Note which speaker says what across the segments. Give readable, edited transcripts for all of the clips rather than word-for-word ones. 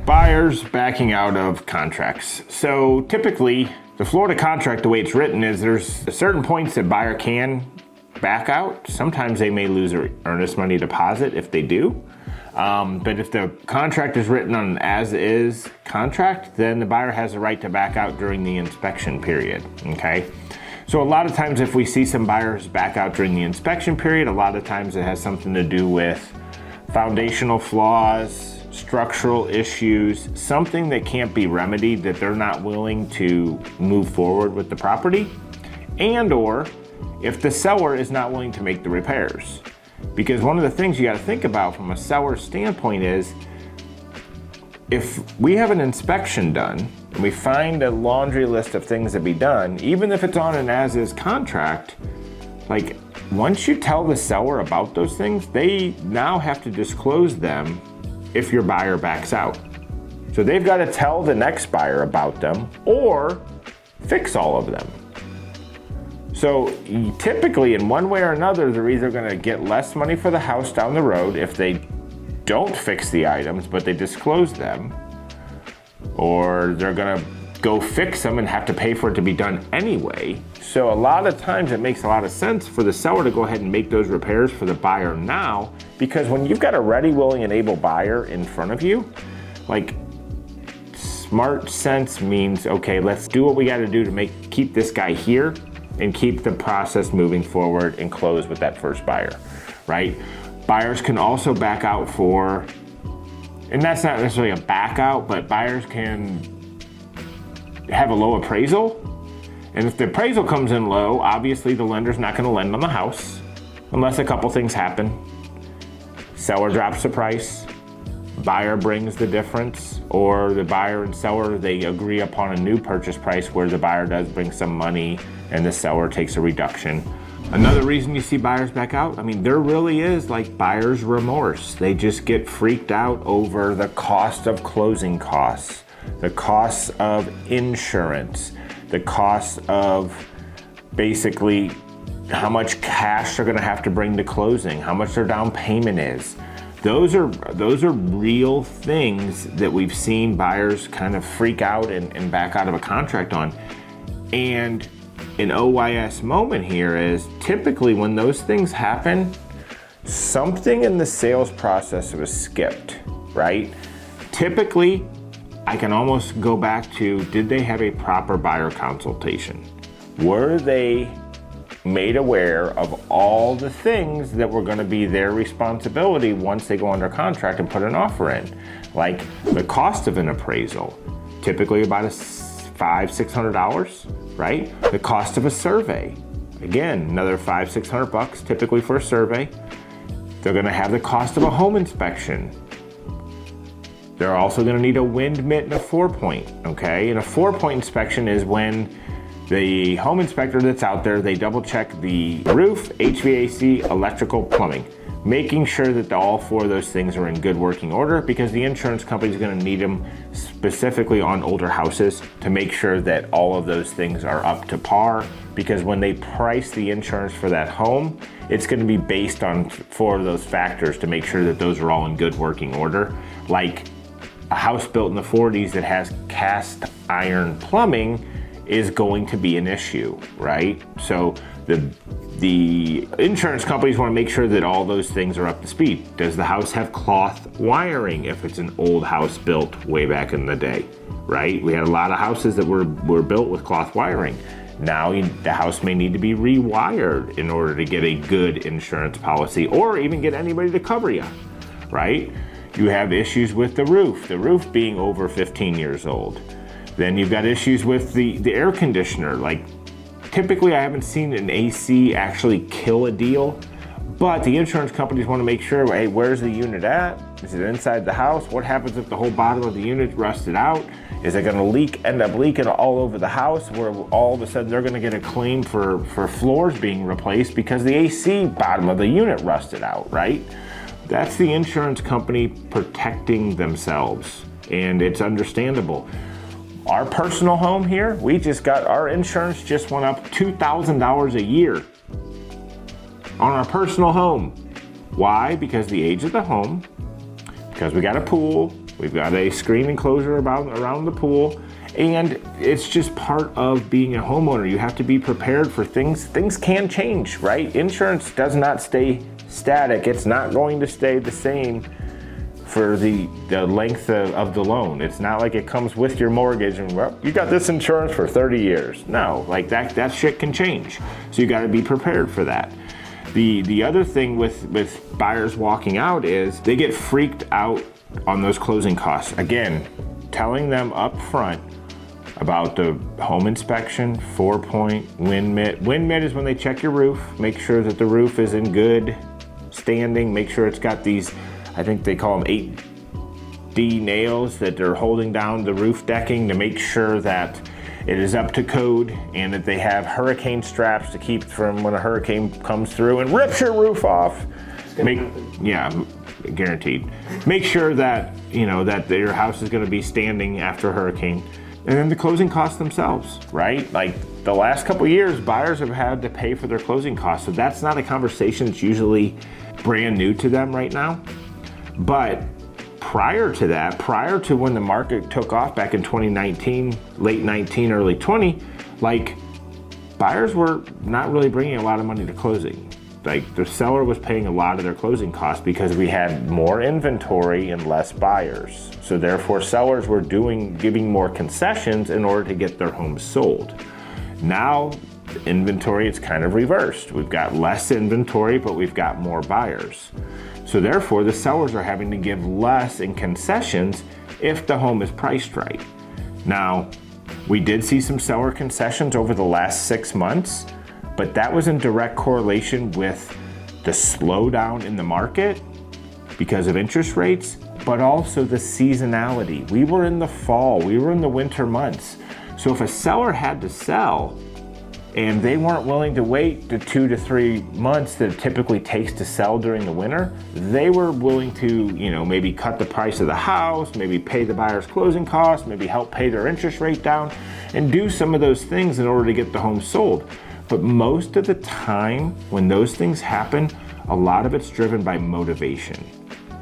Speaker 1: Buyers backing out of contracts. So typically, the Florida contract, the way it's written, is there's certain points that buyer can back out. Sometimes they may lose their earnest money deposit if they do. But if the contract is written on an as-is contract, then the buyer has the right to back out during the inspection period, okay? So a lot of times if we see some buyers back out during the inspection period, a lot of times it has something to do with foundational flaws, structural issues, something that can't be remedied, that they're not willing to move forward with the property, and or if the seller is not willing to make the repairs. Because one of the things you got to think about from a seller's standpoint is, if we have an inspection done and we find a laundry list of things to be done, even if it's on an as-is contract, like once you tell the seller about those things, they now have to disclose them if your buyer backs out. So they've got to tell the next buyer about them or fix all of them. So typically in one way or another, they're either going to get less money for the house down the road if they don't fix the items, but they disclose them, or they're going to go fix them and have to pay for it to be done anyway. So a lot of times it makes a lot of sense for the seller to go ahead and make those repairs for the buyer now, because when you've got a ready, willing, and able buyer in front of you, like smart sense means, okay, let's do what we got to do to keep this guy here and keep the process moving forward and close with that first buyer, right? Buyers can also back out for, and that's not necessarily a back out, but buyers can have a low appraisal. And if the appraisal comes in low, obviously the lender's not gonna lend on the house unless a couple things happen. Seller drops the price, buyer brings the difference, or the buyer and seller, they agree upon a new purchase price where the buyer does bring some money and the seller takes a reduction. Another reason you see buyers back out, I mean, there really is like buyer's remorse. They just get freaked out over the cost of closing costs, the costs of insurance, the cost of basically how much cash they're gonna have to bring to closing, how much their down payment is. Those are real things that we've seen buyers kind of freak out and back out of a contract on. And an OYS moment here is typically when those things happen, something in the sales process was skipped, right? Typically, I can almost go back to, did they have a proper buyer consultation? Were they made aware of all the things that were going to be their responsibility once they go under contract and put an offer in? Like the cost of an appraisal, typically about $500-600, right? The cost of a survey, again, another $500-600 typically for a survey. They're going to have the cost of a home inspection. They're also going to need a wind mitt and a 4-point, okay? And a 4-point inspection is when the home inspector that's out there, they double check the roof, HVAC, electrical, plumbing, making sure that all 4 of those things are in good working order, because the insurance company is going to need them specifically on older houses to make sure that all of those things are up to par, because when they price the insurance for that home, it's going to be based on 4 of those factors to make sure that those are all in good working order. Like a house built in the 40s that has cast iron plumbing is going to be an issue, right? So the insurance companies want to make sure that all those things are up to speed. Does the house have cloth wiring if it's an old house built way back in the day, right? We had a lot of houses that were built with cloth wiring. Now the house may need to be rewired in order to get a good insurance policy, or even get anybody to cover you, right? You have issues with the roof being over 15 years old. Then you've got issues with the air conditioner. Like typically I haven't seen an AC actually kill a deal, but the insurance companies want to make sure, hey, where's the unit at? Is it inside the house? What happens if the whole bottom of the unit rusted out? Is it going to end up leaking all over the house, where all of a sudden they're going to get a claim for floors being replaced because the AC bottom of the unit rusted out, right? That's the insurance company protecting themselves, and it's understandable. Our personal home here, our insurance just went up $2,000 a year on our personal home. Why? Because the age of the home, because we got a pool, We've got a screen enclosure around the pool. And it's just part of being a homeowner. You have to be prepared for things. Things can change, right? Insurance does not stay static. It's not going to stay the same for the length of the loan. It's not like it comes with your mortgage and, well, you got this insurance for 30 years. No, like that shit can change. So you gotta be prepared for that. The other thing with buyers walking out is they get freaked out on those closing costs. Again, telling them up front about the home inspection, 4-point, wind mitt. Wind mitt is when they check your roof, make sure that the roof is in good standing, make sure it's got these, I think they call them 8D nails that are holding down the roof decking to make sure that it is up to code and that they have hurricane straps to keep from when a hurricane comes through and rips your roof off. Yeah, guaranteed. Make sure that, that your house is gonna be standing after a hurricane. And then the closing costs themselves, right? Like the last couple of years, buyers have had to pay for their closing costs. So that's not a conversation that's usually brand new to them right now. But prior to that, prior to when the market took off back in 2019, late 19, early 20, like buyers were not really bringing a lot of money to closing. Like the seller was paying a lot of their closing costs because we had more inventory and less buyers. So therefore sellers were giving more concessions in order to get their homes sold. Now inventory is kind of reversed. We've got less inventory, but we've got more buyers. So therefore the sellers are having to give less in concessions if the home is priced right. Now, we did see some seller concessions over the last 6 months, but that was in direct correlation with the slowdown in the market because of interest rates, but also the seasonality. We were in the fall, we were in the winter months. So if a seller had to sell and they weren't willing to wait the 2 to 3 months that it typically takes to sell during the winter, they were willing to, maybe cut the price of the house, maybe pay the buyer's closing costs, maybe help pay their interest rate down, and do some of those things in order to get the home sold. But most of the time when those things happen, a lot of it's driven by motivation,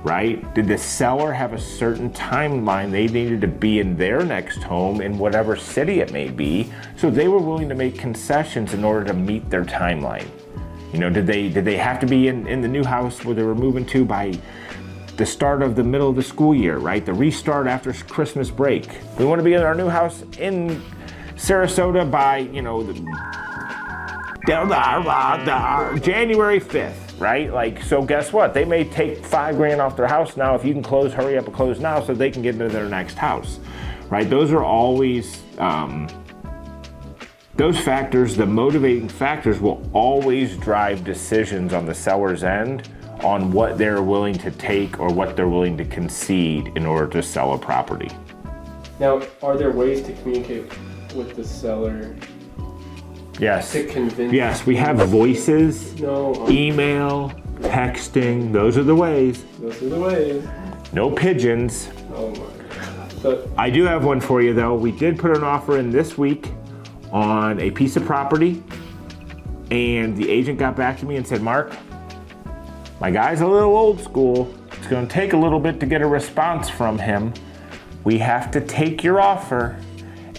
Speaker 1: right? Did the seller have a certain timeline they needed to be in their next home in whatever city it may be, so they were willing to make concessions in order to meet their timeline? Did they have to be in the new house where they were moving to by the start of the middle of the school year, right? The restart after Christmas break. We want to be in our new house in Sarasota by, January 5th, right? Like, so guess what? They may take $5,000 off their house now. If you can close, hurry up and close now so they can get into their next house, right? Those are always, those factors, the motivating factors will always drive decisions on the seller's end on what they're willing to take or what they're willing to concede in order to sell a property.
Speaker 2: Now, are there ways to communicate with the seller?
Speaker 1: Yes.
Speaker 2: To convince.
Speaker 1: Yes, we have voices,
Speaker 2: No.
Speaker 1: email, texting. Those are the ways.
Speaker 2: Those are the ways.
Speaker 1: No pigeons.
Speaker 2: Oh my God. So,
Speaker 1: I do have one for you though. We did put an offer in this week on a piece of property, and the agent got back to me and said, Mark, my guy's a little old school. It's going to take a little bit to get a response from him. We have to take your offer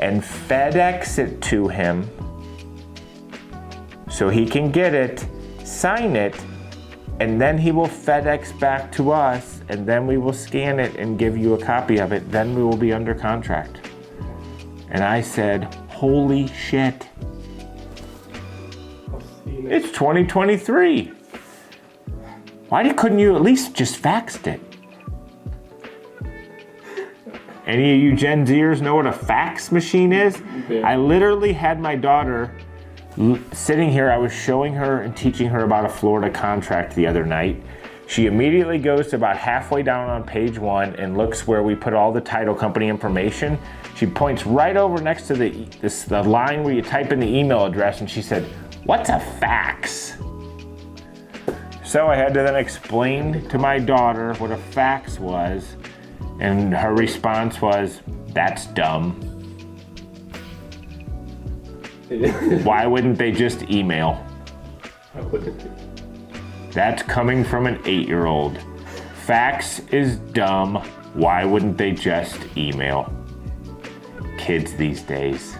Speaker 1: and FedEx it to him so he can get it, sign it, and then he will FedEx back to us, and then we will scan it and give you a copy of it. Then we will be under contract. And I said, holy shit. It's 2023. Why couldn't you at least just faxed it? Any of you Gen Zers know what a fax machine is?
Speaker 2: Yeah.
Speaker 1: I literally had my daughter sitting here. I was showing her and teaching her about a Florida contract the other night. She immediately goes to about halfway down on page 1 and looks where we put all the title company information. She points right over next to the line where you type in the email address, and she said, "What's a fax?" So I had to then explain to my daughter what a fax was, and her response was, "That's dumb. Why wouldn't they just email?"
Speaker 2: I wouldn't.
Speaker 1: That's coming from an 8-year-old. Fax is dumb. Why wouldn't they just email? Kids these days.